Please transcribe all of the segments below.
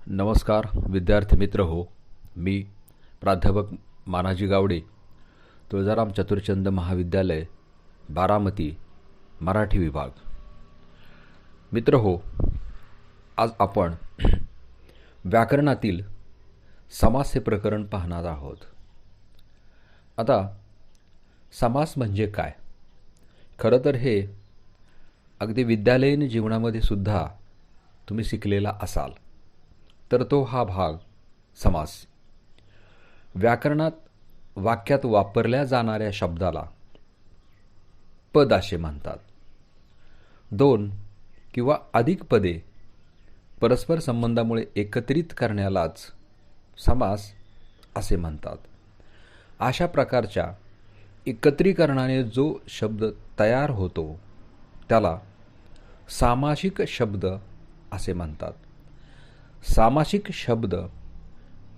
नमस्कार विद्यार्थी मित्र हो. मी प्राध्यापक मानाजी गावडे, तुळजाराम चतुरचंद महाविद्यालय, बारामती, मराठी विभाग. मित्र हो, आज आपण व्याकरणातील समास हे प्रकरण पाहणार आहोत. आता समास म्हणजे काय? खरं तर हे अगदी विद्यालयीन जीवनामध्ये सुद्धा तुम्ही शिकलेला असाल, तर तो हा भाग समास. व्याकरणात वाक्यात वापरल्या जाणाऱ्या शब्दाला पद असे म्हणतात. दोन किंवा अधिक पदे परस्पर संबंधामुळे एकत्रित करण्यालाच समास असे म्हणतात. अशा प्रकारच्या एकत्रीकरणाने जो शब्द तयार होतो त्याला सामासिक शब्द असे म्हणतात. सामासिक शब्द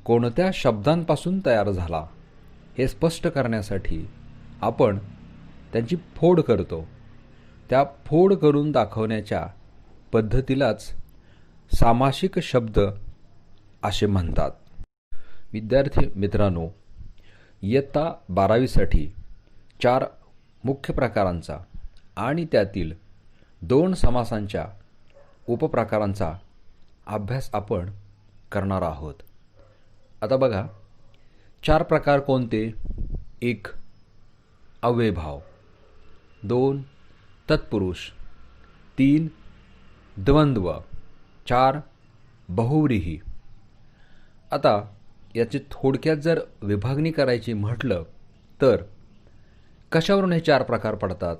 कोणत्या शब्दांपासून तयार झाला हे स्पष्ट करण्यासाठी आपण त्यांची फोड करतो. त्या फोड करून दाखवण्याच्या पद्धतीलाच सामासिक शब्द असे म्हणतात. विद्यार्थी मित्रांनो, इयत्ता 12वीसाठी 4 मुख्य प्रकारांचा आणि त्यातील 2 समासांच्या उपप्रकारांचा अभ्यास आपण करणार आहोत. आता बघा, 4 प्रकार कोणते? 1 अव्ययभाव, 2 तत्पुरुष, 3 द्वंद्व, 4 बहुव्रीही. आता याची थोडक्यात जर विभागणी करायची म्हटलं तर कशावरून हे 4 प्रकार पडतात?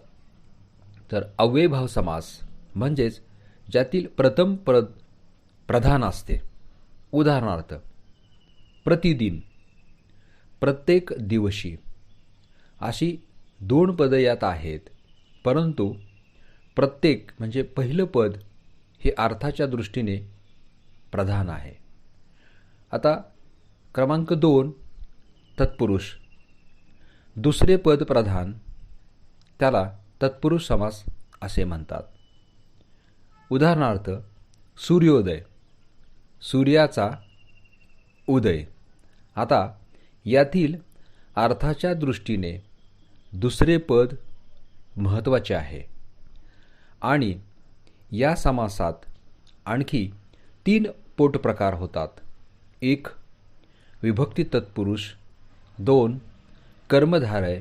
तर अव्ययभाव समास म्हणजेच ज्यातील प्रथम पद प्रधान असते. उदाहरणार्थ, प्रतिदिन, प्रत्येक दिवशी अशी 2 पदं यात आहेत, परंतु प्रत्येक म्हणजे पहिलं पद हे अर्थाच्या दृष्टीने प्रधान आहे. आता क्रमांक 2 तत्पुरुष, दुसरे पद प्रधान, त्याला तत्पुरुष समास असे म्हणतात. उदाहरणार्थ, सूर्योदय, सूर्याचा उदय. आता यातील अर्थाच्या दृष्टीने दुसरे पद महत्त्वाचे आहे आणि या समासात आणखी 3 पोट प्रकार होतात. 1 विभक्ती तत्पुरुष, 2 कर्मधारय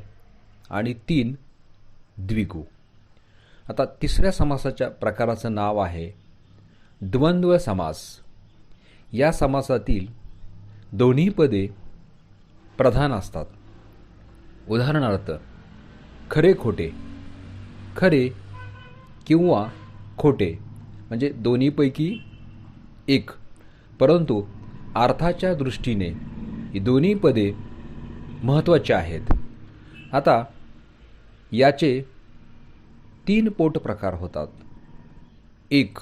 आणि 3 द्विगु. आता तिसऱ्या समासाच्या प्रकाराचं नाव आहे द्वंद्व समास. या समासातील दोन्ही पदे प्रधान असतात. उदाहरणार्थ, खरे खोटे, खरे किंवा खोटे म्हणजे दोन्हीपैकी एक, परंतु अर्थाच्या दृष्टीने ही दोन्ही पदे महत्त्वाची आहेत. आता याचे 3 पोट प्रकार होतात. 1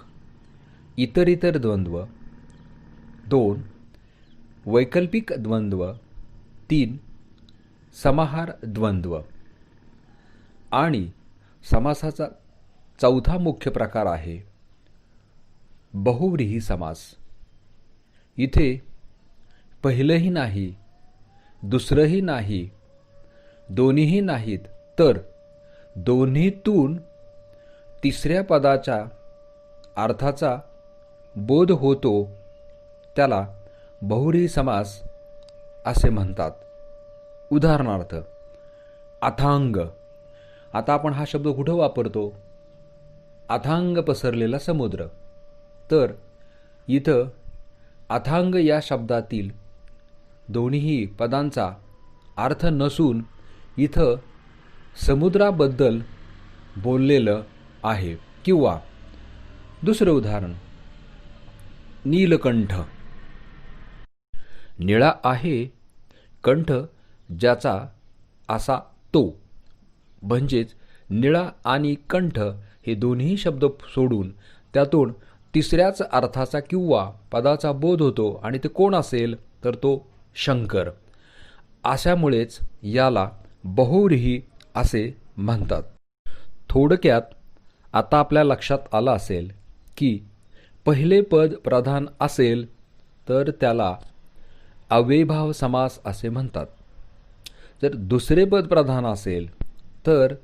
इतर द्वंद्व, 2 वैकल्पिक द्वंद्व, 3 समाहार द्वंद्व. आणि समासाचा चौथा मुख्य प्रकार आहे बहुव्रीही समास. इथे पहिलंही नाही, दुसरंही नाही, दोन्हीही नाहीत, तर दोन्हीतून तिसऱ्या पदाच्या अर्थाचा बोध होतो, त्याला बहुव्रीही समास असे म्हणतात. उदाहरणार्थ, अथांग. आता आपण हा शब्द कुठं वापरतो? अथांग पसरलेला समुद्र. तर इथं अथांग या शब्दातील दोन्हीही पदांचा अर्थ नसून इथं समुद्राबद्दल बोललेलं आहे. किंवा दुसरं उदाहरण, नीलकंठ. निळा आहे कंठ ज्याचा असा तो, म्हणजेच निळा आणि कंठ हे दोन्ही शब्द सोडून त्यातून तिसऱ्याच अर्थाचा किंवा पदाचा बोध होतो आणि ते कोण असेल तर तो शंकर. अशामुळेच याला बहुव्रीही असे म्हणतात. थोडक्यात आता आपल्या लक्षात आलं असेल की पहिले पद प्रधान असेल तर त्याला अव्ययीभाव समास असे म्हणतात. जर दुसरे पद प्रधान असेल तर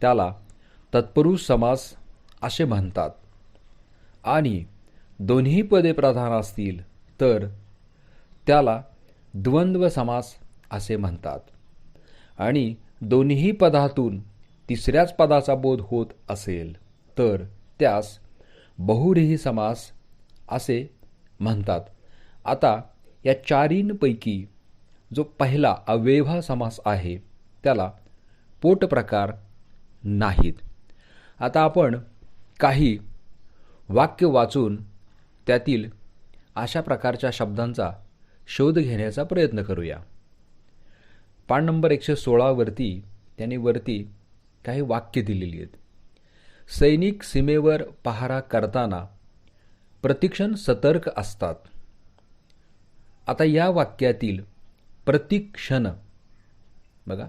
त्याला तत्पुरुष समास असे म्हणतात. आणि दोन्ही पदे प्रधान असतील तर त्याला द्वंद्व समास असे म्हणतात. आणि दोन्ही पदातून तिसऱ्याच पदाचा बोध होत असेल तर त्यास बहुव्रीही समास असे म्हणतात. आता या चारींपैकी जो पहिला अव्ययीभाव समास आहे त्याला पोटप्रकार नाहीत. आता आपण काही वाक्य वाचून त्यातील अशा प्रकारच्या शब्दांचा शोध घेण्याचा प्रयत्न करूया. पान नंबर 116 वरती त्यांनी वरती काही वाक्य दिलेली आहेत. सैनिक सीमेवर पहारा करताना प्रतिक्षण सतर्क असतात. आता या वाक्यातील प्रतिक्षण बघा,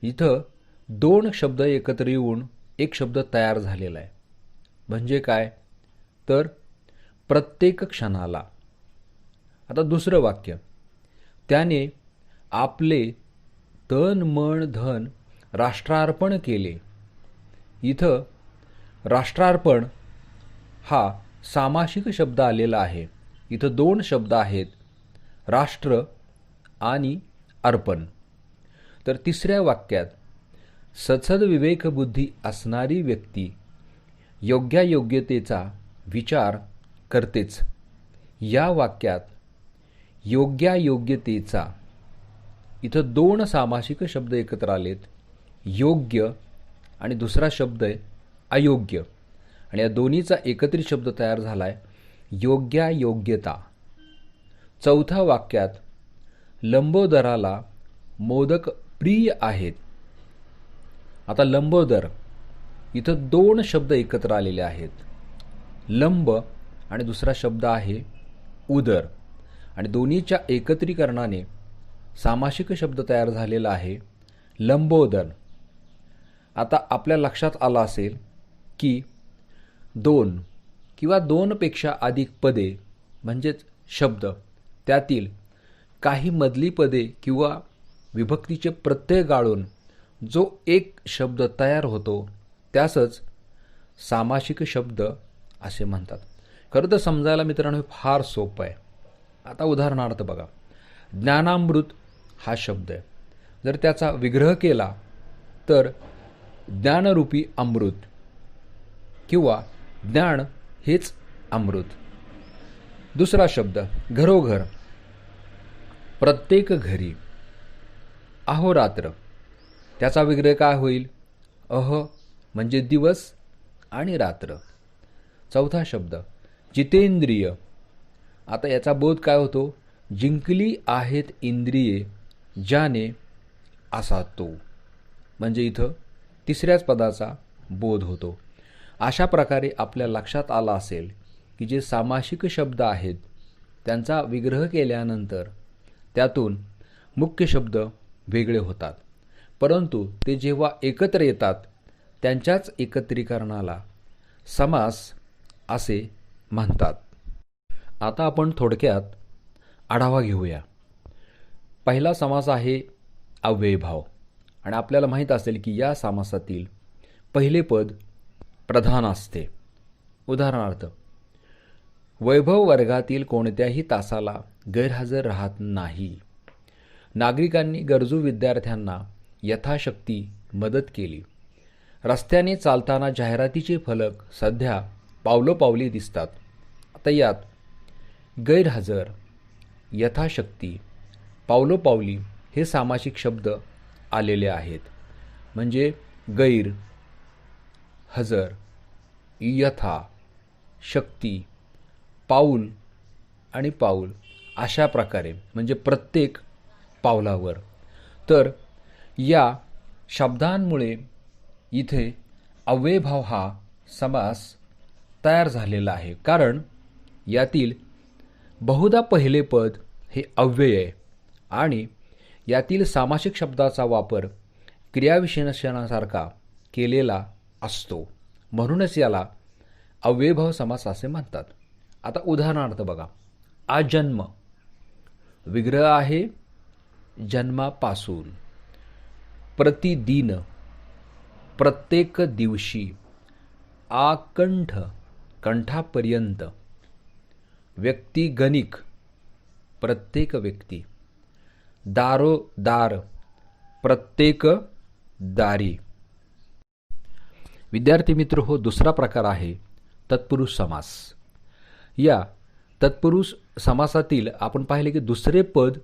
इथं दोन शब्द एकत्र येऊन एक शब्द तयार झालेला आहे. म्हणजे काय तर प्रत्येक क्षणाला. आता दुसरं वाक्य, त्याने आपले तन मन धन राष्ट्रार्पण केले. इथं राष्ट्रार्पण हा सामासिक शब्द आलेला आहे. इथं दोन शब्द आहेत, राष्ट्र आणि अर्पण. तर तिसऱ्या वाक्यात सत्सद विवेकबुद्धी असणारी व्यक्ती योग्यायोग्यतेचा विचार करतेच. या वाक्यात योग्यायोग्यतेचा इथं दोन सामासिक शब्द एकत्र आलेत, योग्य आणि दुसरा शब्द आहे अयोग्य. आणि या दोन्हीचा एकत्रित शब्द तयार झाला आहे योग्यायोग्यता. चौथ्या वाक्यात लंबोदराला मोदक प्रिय आहेत. आता लंबोदर इथं दोन शब्द एकत्र आलेले आहेत, लंब आणि दुसरा शब्द आहे उदर. आणि दोन्हीच्या एकत्रीकरणाने सामासिक शब्द तयार झालेला आहे लंबोदर. आता आपल्या लक्षात आलं असेल की दोन किंवा दोनपेक्षा अधिक पदे म्हणजेच शब्द, त्यातील काही मधली पदे किंवा विभक्तीचे प्रत्यय गाळून जो एक शब्द तयार होतो त्यासच सामासिक शब्द असे म्हणतात. खरं तर समजायला मित्रांनो फार सोपं आहे. आता उदाहरणार्थ बघा, ज्ञानामृत हा शब्द आहे. जर त्याचा विग्रह केला तर ज्ञानरूपी अमृत किंवा ज्ञान हेच अमृत. दुसरा शब्द घरोघर, प्रत्येक घरी. अहोरात्र, त्याचा विग्रह काय होईल, अह म्हणजे दिवस आणि रात्र. चौथा शब्द जितेंद्रिय. आता याचा बोध काय होतो, जिंकली आहेत इंद्रिये ज्याने असा तो. म्हणजे इथं तिसऱ्याच पदाचा बोध होतो. अशा प्रकारे आपल्या लक्षात आला असेल की जे सामासिक शब्द आहेत त्यांचा विग्रह केल्यानंतर त्यातून मुख्य शब्द वेगळे होतात, परंतु ते जेव्हा एकत्र येतात त्यांच्याच एकत्रीकरणाला समास असे म्हणतात. आता आपण थोडक्यात आढावा घेऊया. पहिला समास आहे अव्ययीभाव. आणि आपल्याला माहीत असेल की या समासातील पहिले पद प्रधान असते. उदाहरणार्थ, वैभव वर्गातील कोणत्याही तासाला गैरहजर राहत नाही. नागरिकांनी गरजू विद्यार्थ्यांना यथाशक्ती मदत केली. रस्त्याने चालताना जाहिरातीचे फलक सध्या पावलोपावली दिसतात. आता यात गैरहजर, यथाशक्ती, पावलोपावली हे सामासिक शब्द आलेले आहेत. म्हणजे गैर, हजर, यथा, शक्ती, पाऊल आणि पाऊल अशा प्रकारे म्हणजे प्रत्येक पावलावर. तर या शब्दांमुळे इथे अव्ययीभाव हा समास तयार झालेला आहे. कारण यातील बहुधा पहिले पद हे अव्यय आहे आणि यातील सामासिक शब्दाचा वापर क्रियाविशेषणासारखा केलेला असतो. म्हणूनच याला अव्ययीभाव समास असे म्हणतात. आता उदाहरणार्थ बघा, आजन्म, विग्रह आहे जन्मापासून. प्रतिदिन, प्रत्येक दिवशी. आकंठ, कंठापर्यंत. व्यक्तिगणिक, प्रत्येक व्यक्ती. दारोदार, प्रत्येक दारी. विद्यार्थी मित्र हो, दुसरा प्रकार आहे तत्पुरुष समास. या तत्पुरुष समासातील आपण पाहिले की दुसरे पद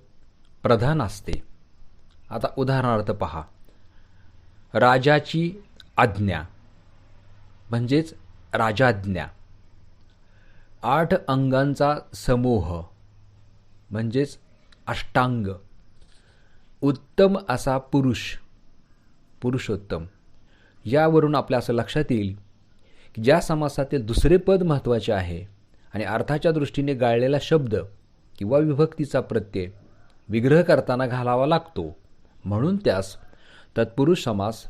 प्रधान असते. आता उदाहरणार्थ पहा. राजाची आज्ञा म्हणजेच राजाज्ञा. 8 अंगांचा समूह म्हणजेच अष्टांग. उत्तम असा पुरुष, पुरुषोत्तम. यावरून आपल्या असं लक्षात येईल की ज्या समासातील दुसरे पद महत्त्वाचे आहे आणि अर्थाच्या दृष्टीने गाळलेला शब्द किंवा विभक्तीचा प्रत्यय विग्रह करताना घालावा लागतो, म्हणून त्यास तत्पुरुष समास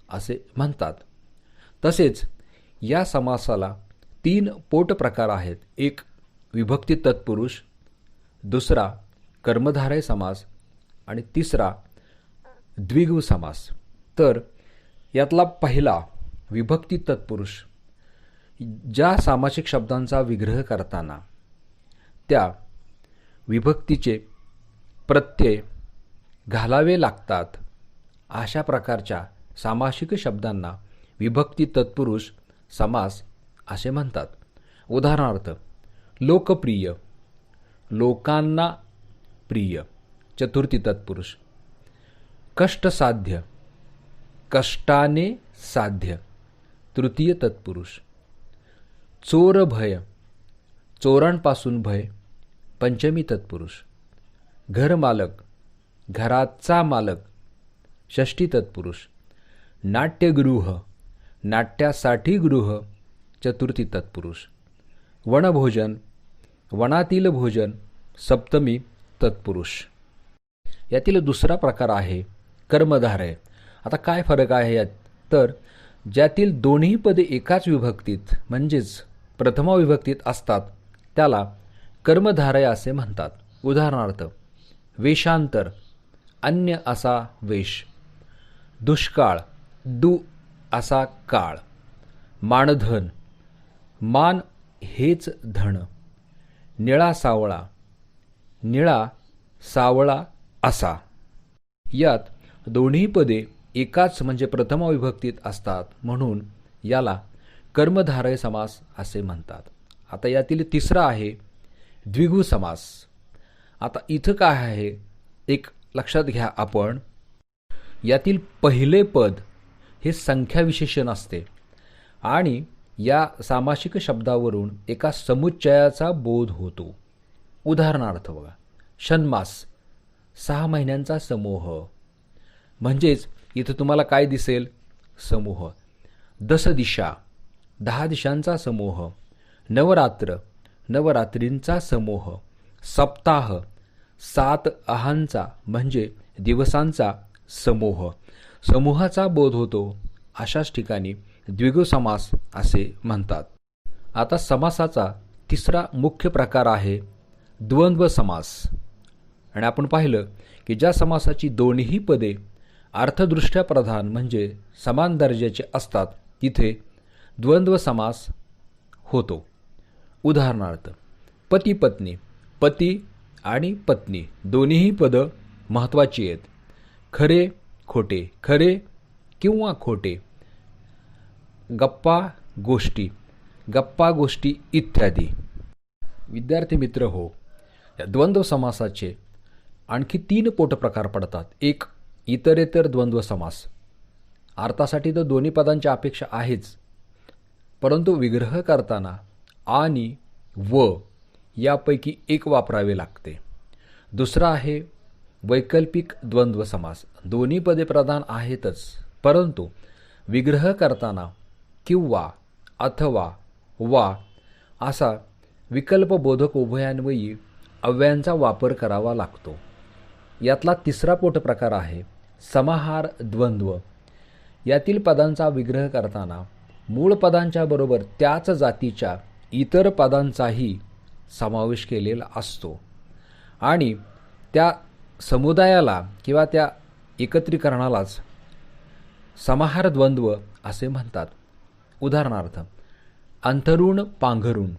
असे म्हणतात. तसेच या समासाला 3 पोट प्रकार आहेत. एक विभक्ती तत्पुरुष, दुसरा कर्मधारय समास आणि तिसरा द्विगु समास. तर यातला पहिला विभक्ती तत्पुरुष, ज्या सामासिक शब्दांचा विग्रह करताना त्या विभक्तीचे प्रत्यय घालावे लागतात, अशा प्रकारच्या सामासिक शब्दांना विभक्ती तत्पुरुष समास असे म्हणतात. उदाहरणार्थ लोकप्रिय, लोकांना प्रिय, चतुर्थी तत्पुरुष. कष्टसाध्य, कष्टाने साध्य, तृतीय तत्पुरुष. चोरभय, चोरांपासून भय, पंचमी तत्पुरुष. घरमालक, घराचा मालक, षष्ठी तत्पुरुष. नाट्यगृह, नाट्यासाठी गृह, चतुर्थी तत्पुरुष. वनभोजन, वनातील भोजन, सप्तमी तत्पुरुष. यातील दुसरा प्रकार आहे कर्मधारय. आता काय फरक आहे यात? तर ज्यातील दोन्ही पदे एकाच विभक्तीत म्हणजेच प्रथमा विभक्तीत असतात त्याला कर्मधारय असे म्हणतात. उदाहरणार्थ वेषांतर, अन्य असा वेश. दुष्काळ, दु असा काळ. मानधन, मान हेच धन. निळा सावळा, निळा सावळा असा. यात दोन्ही पदे एकाच म्हणजे प्रथमा विभक्तीत असतात, म्हणून याला कर्मधारय समास असे म्हणतात. आता यातील तिसरा आहे द्विगु समास. आता इथं काय आहे एक लक्षात घ्या आपण. यातील पहिले पद हे संख्याविशेषण असते आणि या सामासिक शब्दावरून एका समुच्चयाचा बोध होतो. उदाहरणार्थ बघा, षण्मास, 6 महिन्यांचा समूह. म्हणजेच इथं तुम्हाला काय दिसेल? समूह. दशदिशा, 10 दिशांचा समूह. नवरात्र, नवरात्रींचा समूह. सप्ताह, 7 अहांचा म्हणजे दिवसांचा समूह. समूहाचा बोध होतो, अशाच ठिकाणी द्विगु समास असे म्हणतात. आता समासाचा तिसरा मुख्य प्रकार आहे द्वंद्व समास. आणि आपण पाहिलं की ज्या समासाची दोन्ही पदे अर्थदृष्ट्या प्रधान म्हणजे समान दर्जाचे असतात तिथे द्वंद्व समास होतो. उदाहरणार्थ पती पत्नी, पती आणि पत्नी दोन्हीही पदं महत्त्वाची आहेत. खरे खोटे, खरे किंवा खोटे. गप्पा गोष्टी, गप्पा गोष्टी इत्यादी. विद्यार्थी मित्र हो, या द्वंद्व समासाचे आणखी 3 पोटप्रकार पडतात. एक इतरेतर द्वंद्व समास. अर्थासाठी तर दोन्ही पदांची अपेक्षा आहेच, परंतु विग्रह करताना आणि व यापैकी एक वापरावे लागते. दुसरा आहे वैकल्पिक द्वंद्व समास. दोन्ही पदे प्रधान आहेतच, परंतु विग्रह करताना किंवा अथवा वा असा विकल्पबोधक उभयान्वयी अव्ययांचा वापर करावा लागतो. यातला तिसरा पोटप्रकार आहे समाहार द्वंद्व. यातील पदांचा विग्रह करताना मूळ पदांच्या बरोबर त्याच जातीच्या इतर पदांचाही समावेश केलेला असतो आणि त्या समुदायाला किंवा त्या एकत्रीकरणालाच समाहार द्वंद्व असे म्हणतात. उदाहरणार्थ, अंथरूण पांघरूण,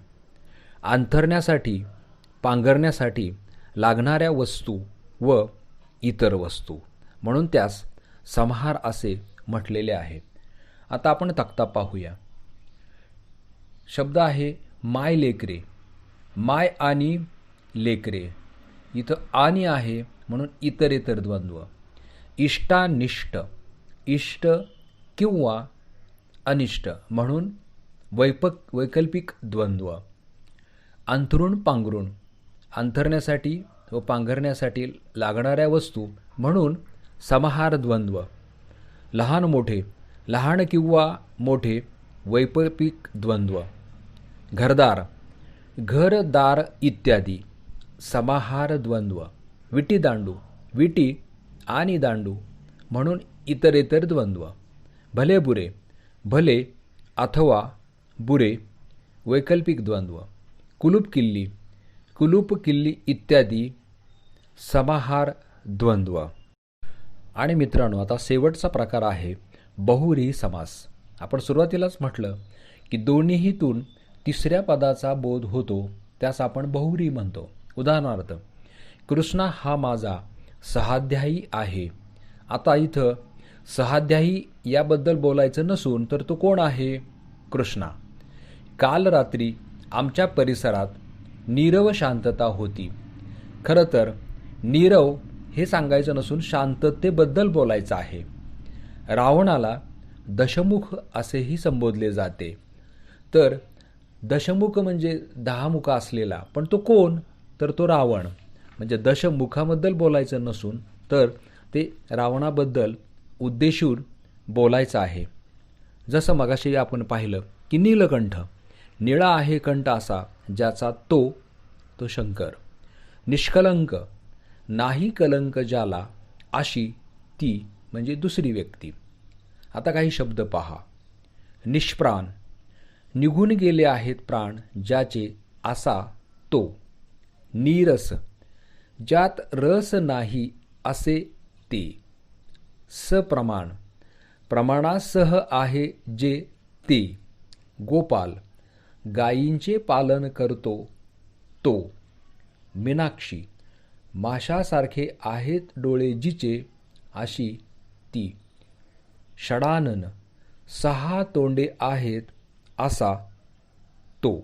अंथरण्यासाठी पांघरण्यासाठी लागणाऱ्या वस्तू व इतर वस्तू म्हणून त्यास समाहार असे म्हटलेले आहे. आता आपण तक्ता पाहूया. शब्द आहे माय लेकरे. माय आणि लेकरे, इथं आणि आहे म्हणून इतरेतर द्वंद्व. इष्टानिष्ट, इष्ट किंवा अनिष्ट म्हणून वैकल्पिक द्वंद्व. अंथरूण पांघरूण, अंथरण्यासाठी व पांघरण्यासाठी लागणाऱ्या वस्तू म्हणून समाहार द्वंद्व. लहान मोठे, लहान किंवा मोठे वैकल्पिक द्वंद्व. घरदार, घर दार इत्यादी समाहार द्वंद्व. विटी दांडू, विटी आणि दांडू म्हणून इतरेतर द्वंद्व. भले बुरे, भले अथवा बुरे वैकल्पिक द्वंद्व. कुलूप किल्ली, कुलूप किल्ली इत्यादी समाहार द्वंद्व. आणि मित्रांनो, आता शेवटचा प्रकार आहे बहुव्रीही समास. आपण सुरुवातीलाच म्हटलं की दोन्हीतून तिसऱ्या पदाचा बोध होतो, त्यास आपण बहुव्रीही म्हणतो. उदाहरणार्थ, कृष्णा हा माझा सहाध्यायी आहे. आता इथं सहाध्यायी याबद्दल बोलायचं नसून तर तो कोण आहे? कृष्णा. काल रात्री आमच्या परिसरात नीरव शांतता होती. खरं तर नीरव हे सांगायचं नसून शांततेबद्दल बोलायचं आहे. रावणाला दशमुख असेही संबोधले जाते. तर दशमुख म्हणजे 10 मुख असलेला, पण तो कोण? तर तो रावण. म्हणजे दशमुखाबद्दल बोलायचं नसून तर ते रावणाबद्दल उद्देशून बोलायचं आहे. जसं मगाशी आपण पाहिलं की नीलकंठ, निळा आहे कंठ असा ज्याचा तो शंकर. निष्कलंक, नाही कलंक ज्याला अशी ती म्हणजे दुसरी व्यक्ती. आता काही शब्द पहा. निष्प्राण, निघून गेले आहेत प्राण ज्याचे असा तो. नीरस, ज्यात रस नाही असे ते. सप्रमाण, प्रमाणासह आहे जे ते. गोपाल, गायींचे पालन करतो तो. मीनाक्षी, माशासारखे आहेत डोळे जिचे अशी ती. षडानन, 6 तोंडे आहेत असा तो.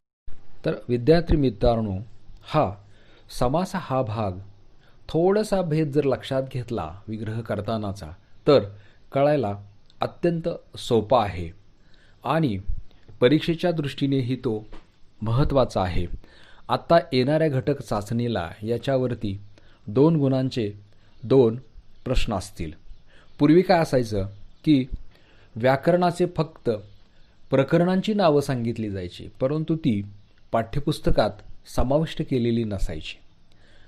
तर विद्यार्थी मित्रांनो, हा समास हा भाग थोडासा भेद जर लक्षात घेतला विग्रह करतानाचा तर कळायला अत्यंत सोपा आहे आणि परीक्षेच्या दृष्टीनेही तो महत्त्वाचा आहे. आत्ता येणाऱ्या घटक चाचणीला याच्यावरती 2 गुणांचे 2 प्रश्न असतील. पूर्वी काय असायचं की व्याकरणाचे फक्त प्रकरणांची नावं सांगितली जायची, परंतु ती पाठ्यपुस्तकात समाविष्ट केलेली नसायची.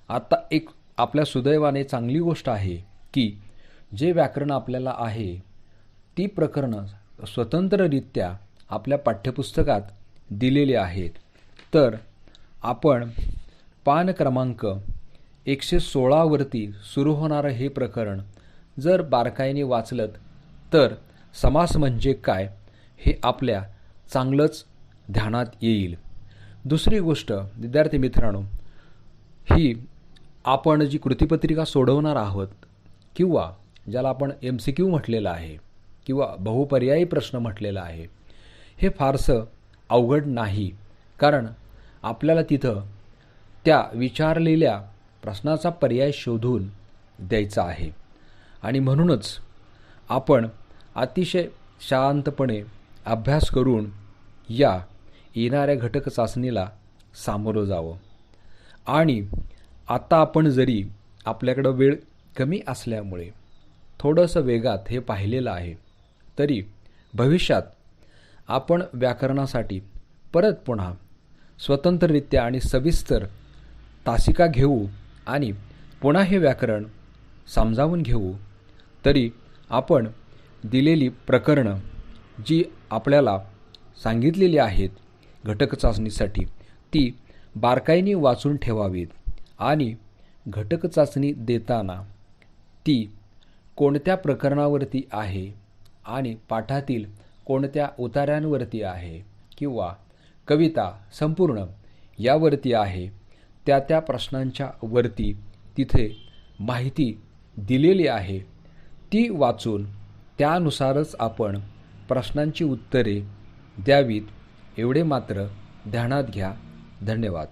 आता एक आपल्या सुदैवाने चांगली गोष्ट आहे की जे व्याकरण आपल्याला आहे ती प्रकरणं स्वतंत्ररित्या आपल्या पाठ्यपुस्तकात दिलेली आहेत. तर आपण पान क्रमांक 116 वरती सुरू होणारं हे प्रकरण जर बारकाईने वाचलं तर समास म्हणजे काय हे आपल्या चांगलंच ध्यानात येईल. दुसरी गोष्ट विद्यार्थी मित्रांनो, ही आपण जी कृतीपत्रिका सोडवणार आहोत किंवा ज्याला आपण MCQ म्हटलेलं आहे किंवा बहुपर्यायी प्रश्न म्हटलेला आहे, हे फारसं अवघड नाही. कारण आपल्याला तिथं त्या विचारलेल्या प्रश्नाचा पर्याय शोधून द्यायचा आहे आणि म्हणूनच आपण अतिशय शांतपणे अभ्यास करून या येणाऱ्या घटक चाचणीला सामोरं जावं. आणि आता आपण जरी आपल्याकडं वेळ कमी असल्यामुळे थोडंसं वेगात हे पाहिलेलं आहे, तरी भविष्यात आपण व्याकरणासाठी परत पुन्हा स्वतंत्ररित्या आणि सविस्तर तासिका घेऊ आणि पुन्हा हे व्याकरण समजावून घेऊ. तरी आपण दिलेली प्रकरणं जी आपल्याला सांगितलेली आहेत घटक चाचणीसाठी ती बारकाईने वाचून ठेवावीत आणि घटक चाचणी देताना ती कोणत्या प्रकरणावरती आहे आणि पाठातील कोणत्या उतार्यांवरती आहे किंवा कविता संपूर्ण यावरती आहे, त्या त्या प्रश्नांच्या वरती तिथे माहिती दिलेली आहे ती वाचून त्यानुसारच आपण प्रश्नांची उत्तरे द्यावीत एवढे मात्र ध्यानात घ्या. धन्यवाद.